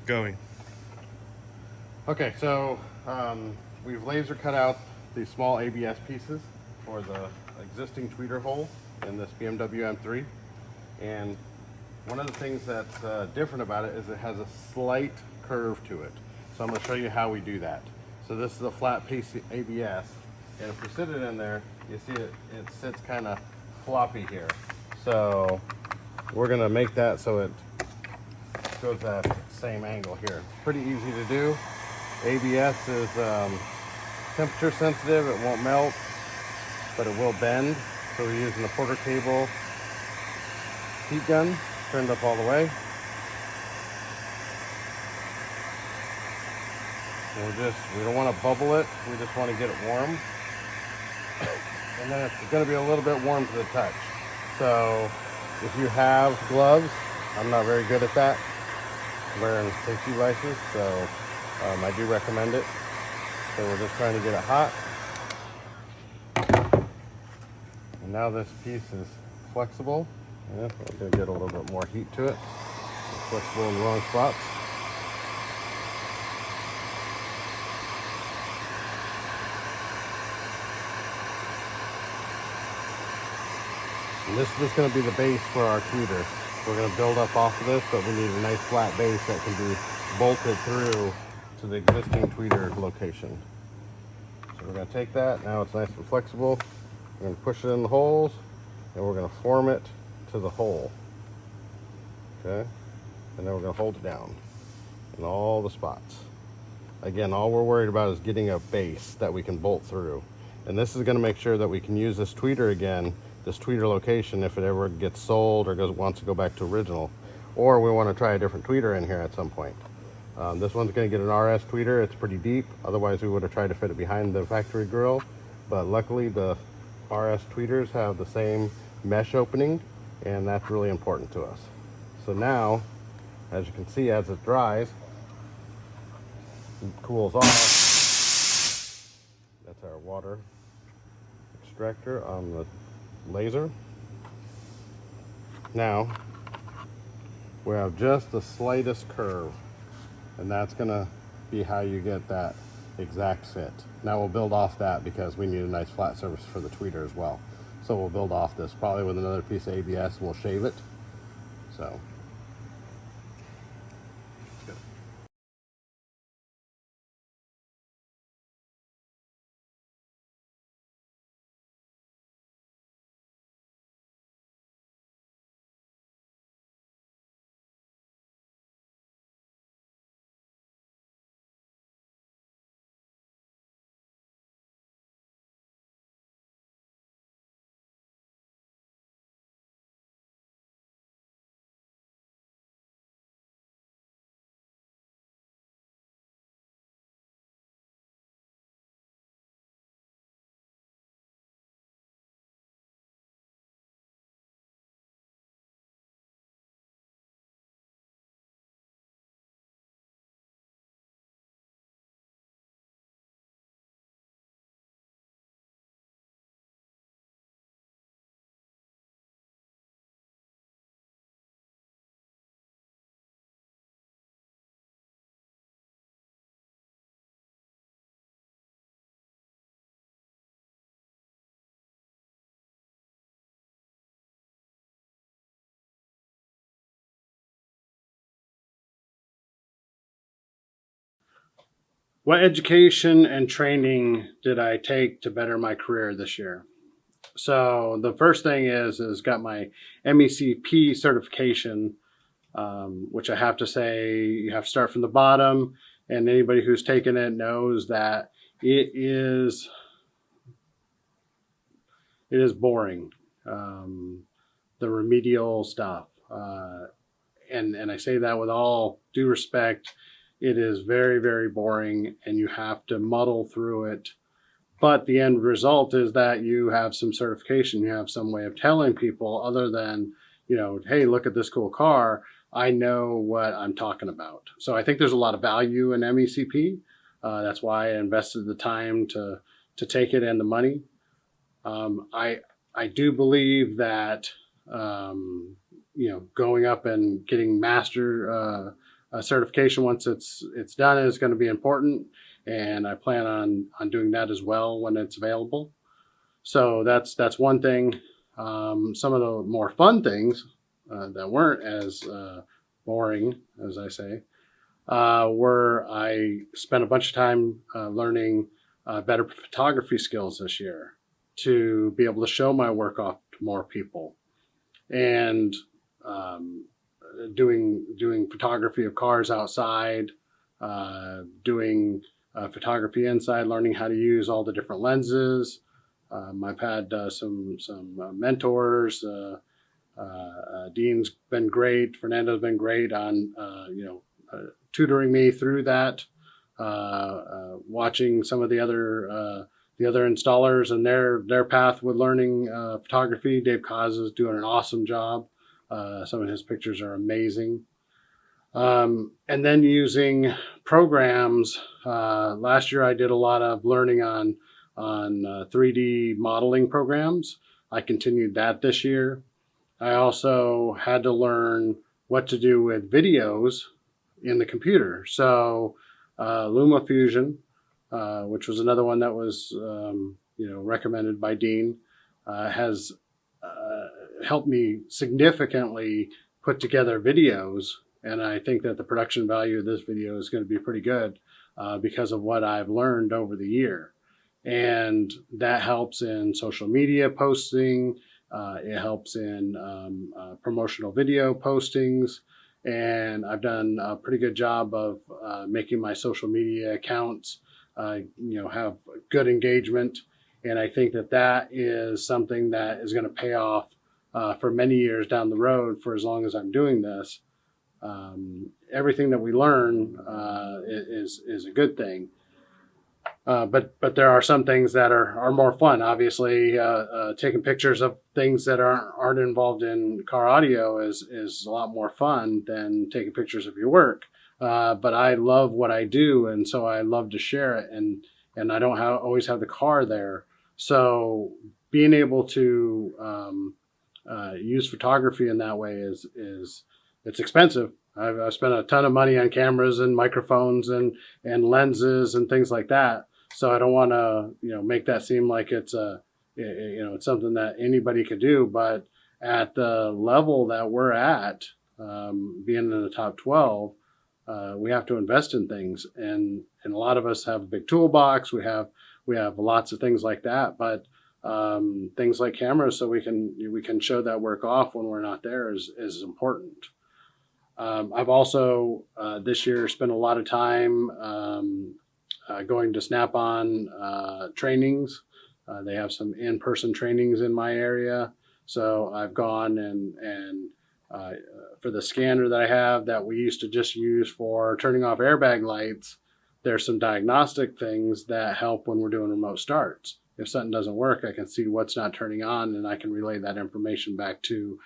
Going. Okay, so we've laser cut out these small ABS pieces for the existing tweeter hole in this BMW M3. And one of the things that's different about it is it has a slight curve to it. So I'm going to show you how we do that. So this is a flat piece of ABS, and if we sit it in there, you see it sits kind of floppy here. So we're going to make that so it goes that same angle here. Pretty easy to do. ABS is temperature sensitive. It won't melt, but it will bend. So we're using the Porter cable heat gun turned up all the way. And we don't want to bubble it. We just want to get it warm. And then it's going to be a little bit warm to the touch. So if you have gloves, I'm not very good at that. I'm wearing safety laces, so I do recommend it. So we're just trying to get it hot. And now this piece is flexible. Yeah, we're going to get a little bit more heat to it. It's flexible in the wrong spots. And this is just going to be the base for our tweeter. We're going to build up off of this, but we need a nice flat base that can be bolted through to the existing tweeter location. So we're going to take that. Now it's nice and flexible. We're going to push it in the holes, and we're going to form it to the hole. Okay? And then we're going to hold it down in all the spots. Again, all we're worried about is getting a base that we can bolt through. And this is going to make sure that we can use this tweeter again, this tweeter location, if it ever gets sold or wants to go back to original. Or we want to try a different tweeter in here at some point. This one's going to get an RS tweeter. It's pretty deep. Otherwise, we would have tried to fit it behind the factory grill. But luckily, the RS tweeters have the same mesh opening, and that's really important to us. So now, as you can see, as it dries, it cools off. That's our water extractor on the laser. Now, we have just the slightest curve, and that's gonna be how you get that exact fit. Now we'll build off that because we need a nice flat surface for the tweeter as well. So we'll build off this probably with another piece of ABS, and we'll shave it. So What education and training did I take to better my career this year? So the first thing is got my MECP certification, which I have to say you have to start from the bottom, and anybody who's taken it knows that it is it is boring. The remedial stuff, and I say that with all due respect. It is very boring, and you have to muddle through it. But the end result is that you have some certification. You have some way of telling people, other than, hey, look at this cool car. I know what I'm talking about. So I think there's a lot of value in MECP. That's why I invested the time to take it and the money. I do believe that going up and getting master certification once it's done is going to be important, and I plan on doing that as well when it's available. So that's one thing. Some of the more fun things that weren't as boring, as I say, where I spent a bunch of time learning better photography skills this year to be able to show my work off to more people, and doing photography of cars outside, doing photography inside, learning how to use all the different lenses. I've had some mentors. Dean's been great. Fernando's been great on tutoring me through that. Watching some of the other installers and their path with learning photography. Dave Cause is doing an awesome job. Some of his pictures are amazing. And then using programs. Last year I did a lot of learning on 3D modeling programs. I continued that this year. I also had to learn what to do with videos in the computer. So LumaFusion, which was another one that was recommended by Dean, has helped me significantly put together videos. And I think that the production value of this video is going to be pretty good because of what I've learned over the year. And that helps in social media posting. It helps in promotional video postings. And I've done a pretty good job of making my social media accounts, have good engagement. And I think that is something that is going to pay off for many years down the road for as long as I'm doing this. Everything that we learn is a good thing. But there are some things that are more fun. Obviously, taking pictures of things that aren't involved in car audio is a lot more fun than taking pictures of your work. But I love what I do, and so I love to share it. And I don't always have the car there, so being able to use photography in that way is it's expensive. I've spent a ton of money on cameras and microphones and lenses and things like that. So I don't want to, make that seem like it's it's something that anybody could do. But at the level that we're at, being in the top 12, we have to invest in things. And a lot of us have a big toolbox. We have lots of things like that. But things like cameras, so we can show that work off when we're not there, is important. I've also this year spent a lot of time going to Snap-on trainings. They have some in-person trainings in my area, so I've gone and for the scanner that I have that we used to just use for turning off airbag lights, there's some diagnostic things that help when we're doing remote starts. If something doesn't work, I can see what's not turning on, and I can relay that information back to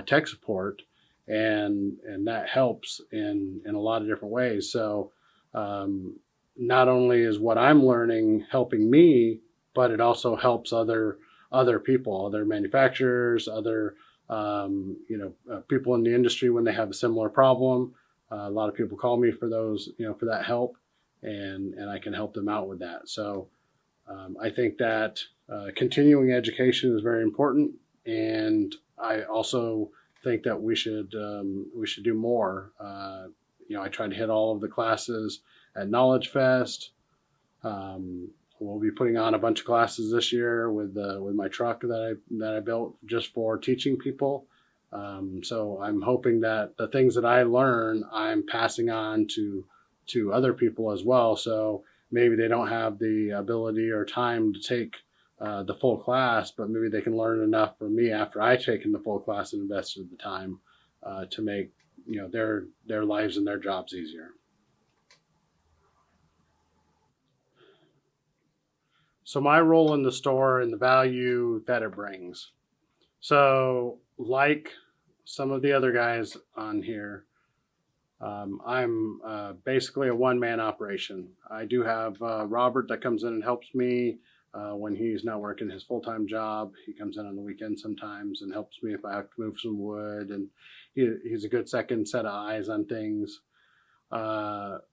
tech support. And that helps in a lot of different ways. So not only is what I'm learning helping me, but it also helps other people, other manufacturers, other people in the industry when they have a similar problem. A lot of people call me for those, for that help, and I can help them out with that. So I think that continuing education is very important, and I also think that we should do more. I try to hit all of the classes at Knowledge Fest. We'll be putting on a bunch of classes this year with my truck that I built just for teaching people. So I'm hoping that the things that I learn, I'm passing on to other people as well. So maybe they don't have the ability or time to take the full class, but maybe they can learn enough from me after I've taken the full class and invested the time to make their lives and their jobs easier. So my role in the store and the value that it brings. So like some of the other guys on here, I'm basically a one-man operation. I do have Robert that comes in and helps me when he's not working his full-time job. He comes in on the weekend sometimes and helps me if I have to move some wood, and he's a good second set of eyes on things. But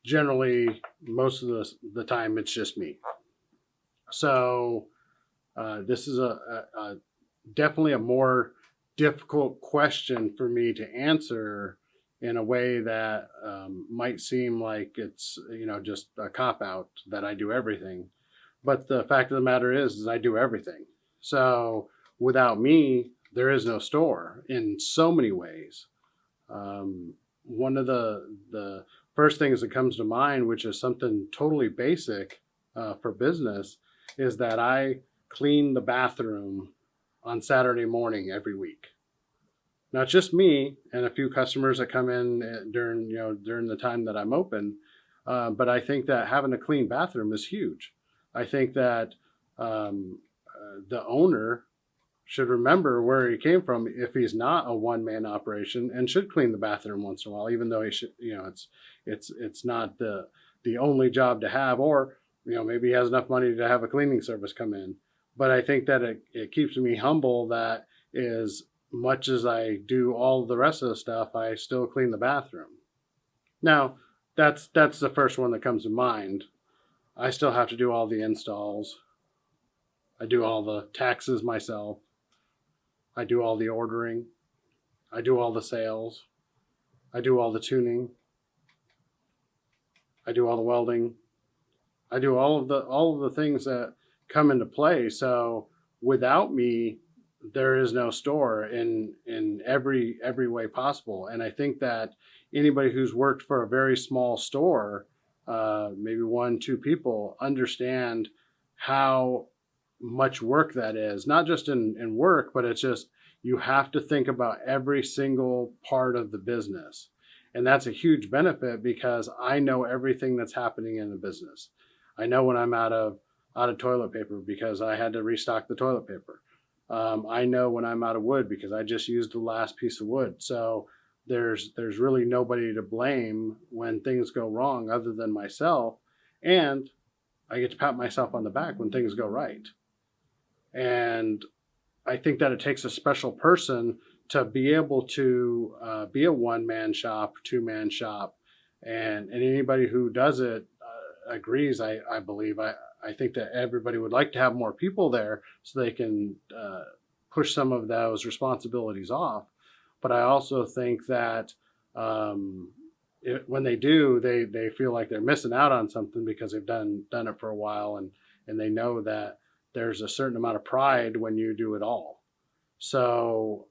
generally, most of the time, it's just me. So this is a definitely a more difficult question for me to answer in a way that might seem like it's just a cop out that I do everything. But the fact of the matter is I do everything. So without me, there is no store in so many ways. One of the first things that comes to mind, which is something totally basic for business, is that I clean the bathroom on Saturday morning every week. Not just me and a few customers that come in during the time that I'm open, but I think that having a clean bathroom is huge. I think that the owner should remember where he came from if he's not a one man operation, and should clean the bathroom once in a while, even though he should, it's not the only job to have, or maybe he has enough money to have a cleaning service come in. But I think that it keeps me humble that as much as I do all the rest of the stuff, I still clean the bathroom. Now, that's the first one that comes to mind. I still have to do all the installs. I do all the taxes myself. I do all the ordering. I do all the sales. I do all the tuning. I do all the welding. I do all of the things that come into play. So without me, there is no store in every way possible. And I think that anybody who's worked for a very small store, maybe one, two people, understand how much work that is. Not just in work, but it's just you have to think about every single part of the business. And that's a huge benefit because I know everything that's happening in the business. I know when I'm out of toilet paper because I had to restock the toilet paper. I know when I'm out of wood because I just used the last piece of wood. So there's really nobody to blame when things go wrong other than myself, and I get to pat myself on the back when things go right. And I think that it takes a special person to be able to be a one man shop, 2 man shop, and anybody who does it agrees. I believe I think that everybody would like to have more people there so they can push some of those responsibilities off. But I also think that when they do, they feel like they're missing out on something because they've done it for a while, and they know that there's a certain amount of pride when you do it all. So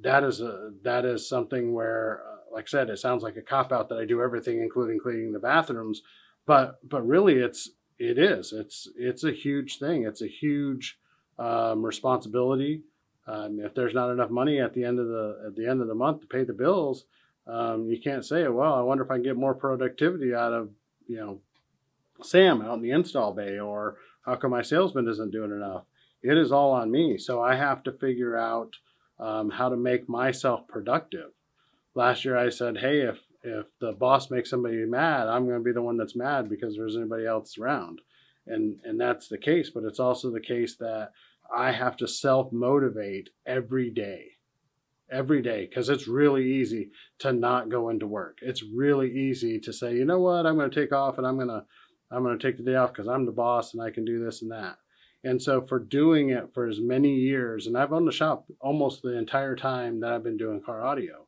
that is something where, like I said, it sounds like a cop out that I do everything, including cleaning the bathrooms, but really it's a huge thing. It's a huge responsibility. If there's not enough money at the end of the month to pay the bills, you can't say, well, I wonder if I can get more productivity out of Sam out in the install bay, or how come my salesman isn't doing enough? It is all on me. So I have to figure out how to make myself productive. Last year I said, hey, if the boss makes somebody mad, I'm going to be the one that's mad because there's anybody else around. And that's the case, but it's also the case that I have to self-motivate every day, because it's really easy to not go into work. It's really easy to say, you know what, I'm going to take off, and I'm going to take the day off because I'm the boss and I can do this and that. And so for doing it for as many years, and I've owned the shop almost the entire time that I've been doing car audio,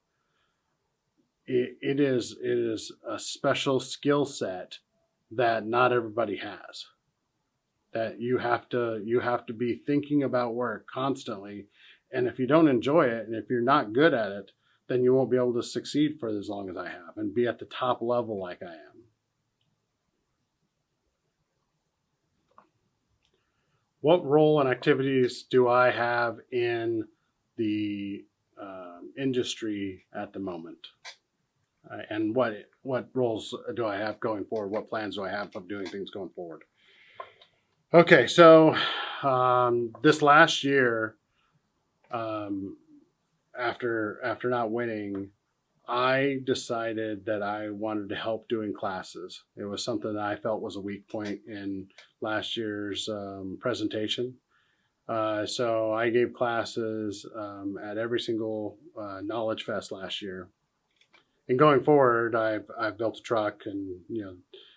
it is a special skill set that not everybody has. That you have to be thinking about work constantly, and if you don't enjoy it and if you're not good at it, then you won't be able to succeed for as long as I have and be at the top level like I am. What role and activities do I have in the industry at the moment? And what roles do I have going forward? What plans do I have of doing things going forward? Okay, so this last year, after not winning, I decided that I wanted to help doing classes. It was something that I felt was a weak point in last year's presentation. So I gave classes at every single Knowledge Fest last year. and going forward, I've built a truck, and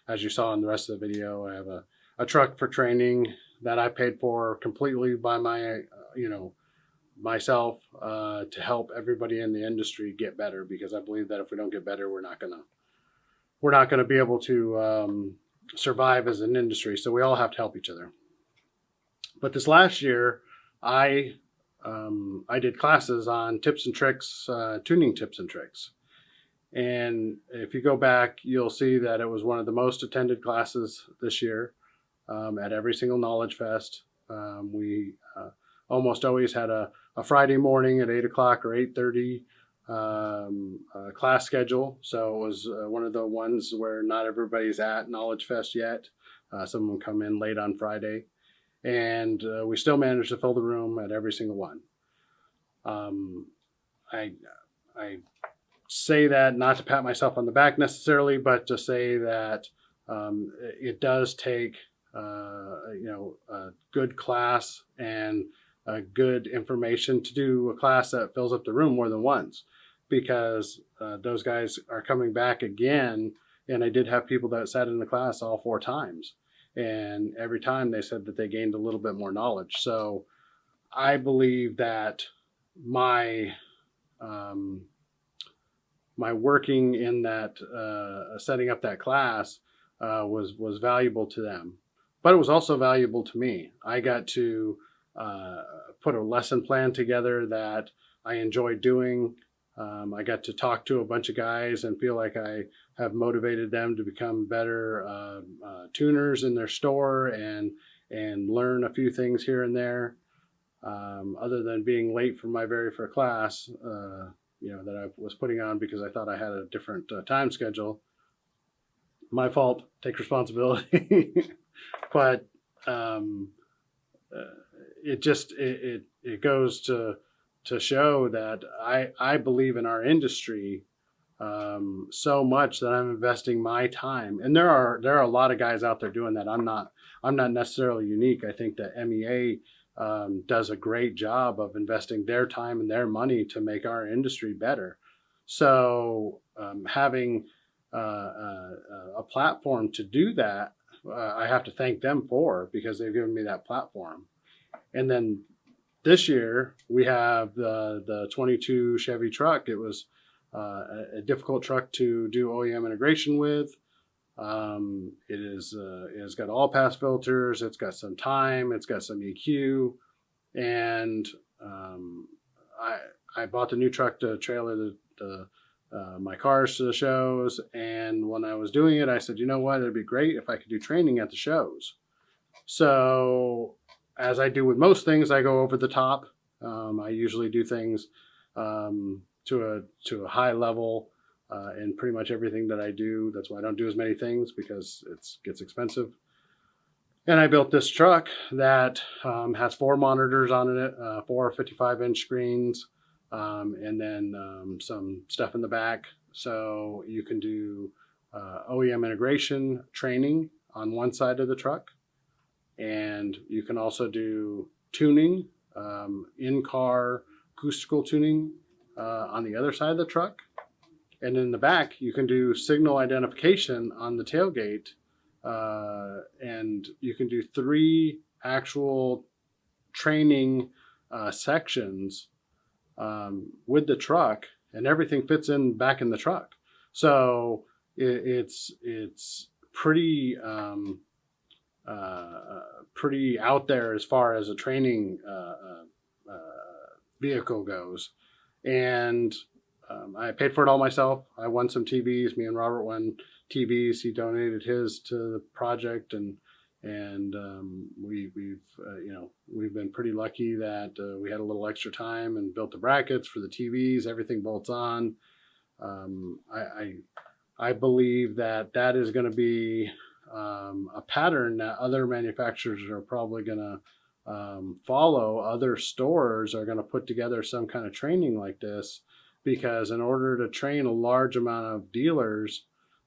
as you saw in the rest of the video, I have a truck for training that I paid for completely by myself, to help everybody in the industry get better, because I believe that if we don't get better, we're not gonna be able to survive as an industry. So we all have to help each other. But this last year, I did classes on tips and tricks, tuning tips and tricks. And if you go back, you'll see that it was one of the most attended classes this year, at every single Knowledge Fest. We almost always had a Friday morning at 8 o'clock or 8:30 class schedule. So it was one of the ones where not everybody's at Knowledge Fest yet. Some of them come in late on Friday. And we still managed to fill the room at every single one. I say that not to pat myself on the back necessarily, but to say that it does take a good class and good information to do a class that fills up the room more than once, because those guys are coming back again. And I did have people that sat in the class all 4 times. And every time they said that they gained a little bit more knowledge. So I believe that my working in that, setting up that class, was valuable to them, but it was also valuable to me. I got to put a lesson plan together that I enjoyed doing. I got to talk to a bunch of guys and feel like I have motivated them to become better tuners in their store, and learn a few things here and there. Other than being late for my very first class, that I was putting on because I thought I had a different time schedule. My fault. Take responsibility. But it goes to show that I believe in our industry so much that I'm investing my time. And there are a lot of guys out there doing that. I'm not necessarily unique. I think that MEA does a great job of investing their time and their money to make our industry better. So having a platform to do that, I have to thank them for, because they've given me that platform. And then this year we have the 22 Chevy truck. It was a difficult truck to do OEM integration with. It has got all pass filters. It's got some time. It's got some EQ, and I bought the new truck to trailer my cars to the shows. And when I was doing it, I said, you know what, it'd be great if I could do training at the shows. So as I do with most things, I go over the top. I usually do things to a high level in pretty much everything that I do. That's why I don't do as many things, because it gets expensive. And I built this truck that has 4 monitors on it, 4 55-inch screens, and then some stuff in the back. So you can do OEM integration training on one side of the truck, and you can also do tuning, in-car acoustical tuning on the other side of the truck. And in the back, you can do signal identification on the tailgate, and you can do 3 actual training sections with the truck, and everything fits in back in the truck. So it's pretty pretty out there as far as a training vehicle goes. And I paid for it all myself. I won some TVs. Me and Robert won TVs. He donated his to the project, and we've been pretty lucky that we had a little extra time and built the brackets for the TVs. Everything bolts on. I believe that is going to be a pattern that other manufacturers are probably going to follow. Other stores are going to put together some kind of training like this, because in order to train a large amount of dealers,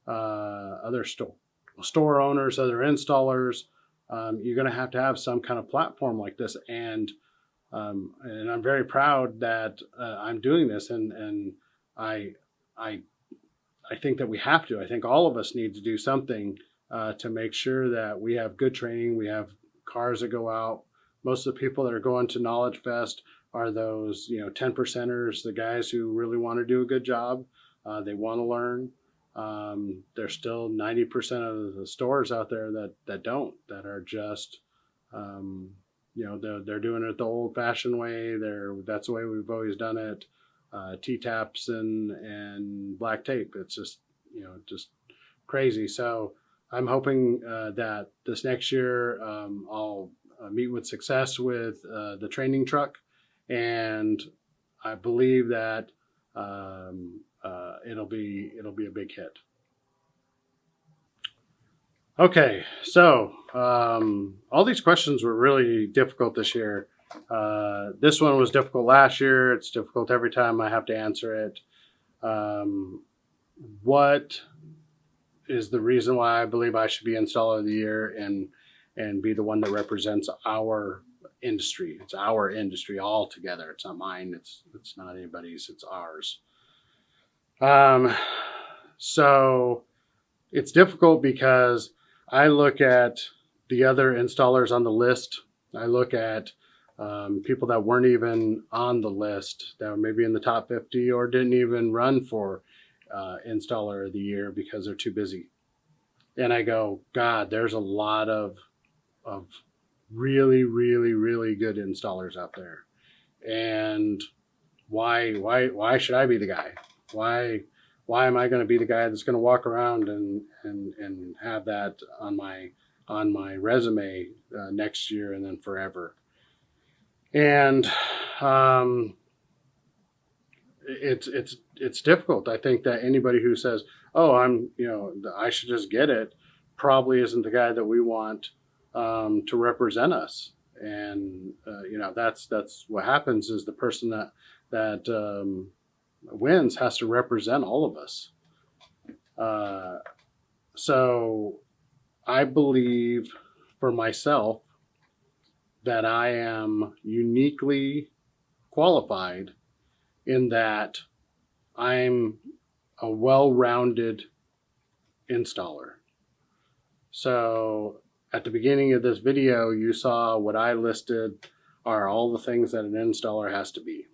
other store owners, other installers, you're going to have some kind of platform like this. And I'm very proud that I'm doing this, and I I think that we have to. I think all of us need to do something to make sure that we have good training. We have cars that go out. Most of the people that are going to Knowledge Fest are those 10 percenters, the guys who really want to do a good job. They want to learn. There's still 90% of the stores out there that don't, that are just they're doing it the old-fashioned way. That's the way we've always done it. T-taps and black tape. It's just just crazy. So I'm hoping that this next year I'll meet with success with the training truck, and I believe that it'll be a big hit. Okay, so all these questions were really difficult this year. This one was difficult last year. It's difficult every time I have to answer it. What is the reason why I believe I should be Installer of the Year and be the one that represents our industry? It's our industry all together. It's not mine. It's not anybody's. It's ours. So it's difficult because I look at the other installers on the list. I look at people that weren't even on the list, that were maybe in the top 50 or didn't even run for Installer of the Year because they're too busy. And I go, God, there's a lot of really, really, really good installers out there. And why should I be the guy? Why am I going to be the guy that's going to walk around and have that on my resume next year and then forever? And it's difficult. I think that anybody who says, "Oh, I should just get it," probably isn't the guy that we want to represent us. And that's what happens, is the person that wins has to represent all of us. So I believe for myself that I am uniquely qualified in that I'm a well-rounded installer. So at the beginning of this video, you saw what I listed are all the things that an installer has to be.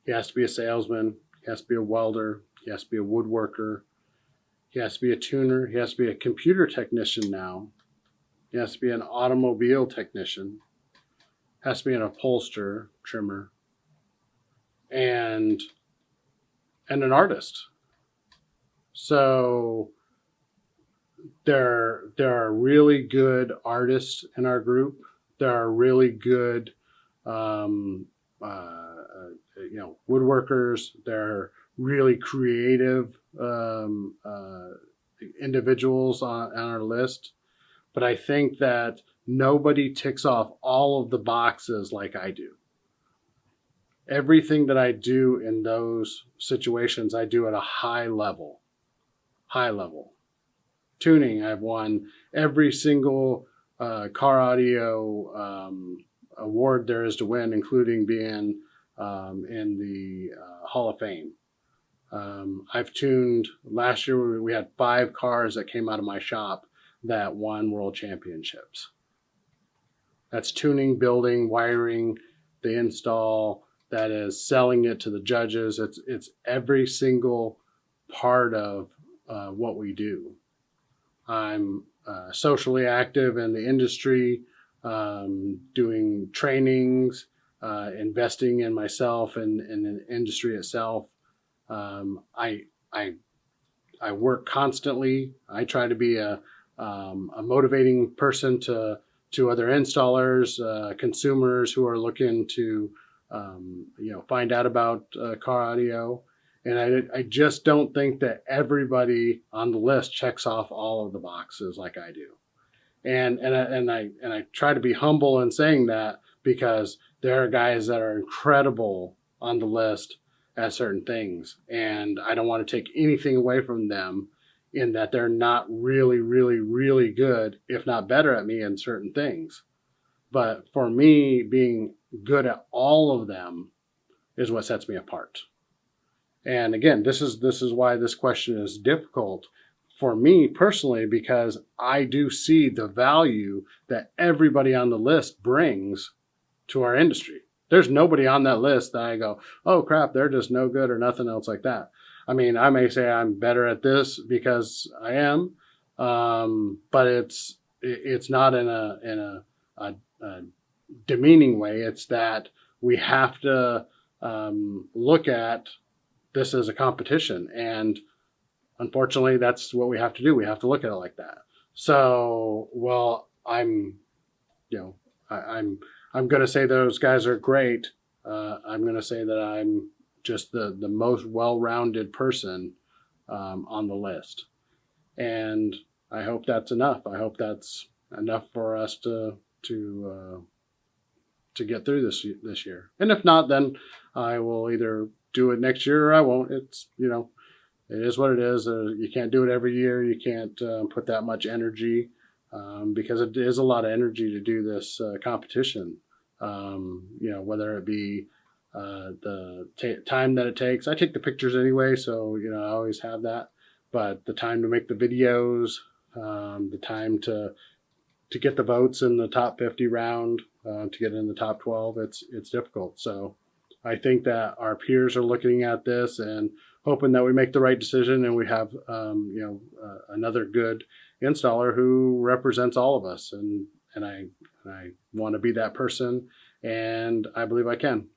He has to be a salesman. He has to be a welder. He has to be a woodworker. He has to be a tuner. He has to be a computer technician now. He has to be an automobile technician. Has to be an upholsterer, trimmer, and an artist. So there are really good artists in our group. There are really good woodworkers. There are really creative individuals on our list. But I think that nobody ticks off all of the boxes like I do. Everything that I do in those situations, I do at a high level. High level. Tuning, I've won every single car audio award there is to win, including being in the Hall of Fame. I've tuned, last year we had 5 cars that came out of my shop that won world championships. That's tuning, building, wiring, the install, that is selling it to the judges. It's every single part of what we do. I'm socially active in the industry, doing trainings, investing in myself and in the industry itself. I work constantly. I try to be a motivating person to other installers, consumers who are looking to find out about car audio. And I just don't think that everybody on the list checks off all of the boxes like I do. And I try to be humble in saying that, because there are guys that are incredible on the list at certain things, and I don't want to take anything away from them in that they're not really, really, really good, if not better at me in certain things. But for me, being good at all of them is what sets me apart. And again, this is why this question is difficult for me personally, because I do see the value that everybody on the list brings to our industry. There's nobody on that list that I go, oh crap, they're just no good or nothing else like that. I mean, I may say I'm better at this because I am, but it's not in a demeaning way. It's that we have to look at this as a competition, and unfortunately, that's what we have to do. We have to look at it like that. So, well, you know, I'm going to say those guys are great. I'm going to say that I'm just the most well-rounded person on the list, and I hope that's enough. I hope that's enough for us to get through this year. And if not, then I will either do it next year or I won't. It's it is what it is. You can't do it every year. You can't put that much energy because it is a lot of energy to do this competition. Whether it be the time that it takes. I take the pictures anyway, so I always have that. But the time to make the videos, the time to get the votes in the top 50 round, to get in the top 12, it's difficult. So I think that our peers are looking at this and hoping that we make the right decision and we have another good installer who represents all of us. And I want to be that person, and I believe I can.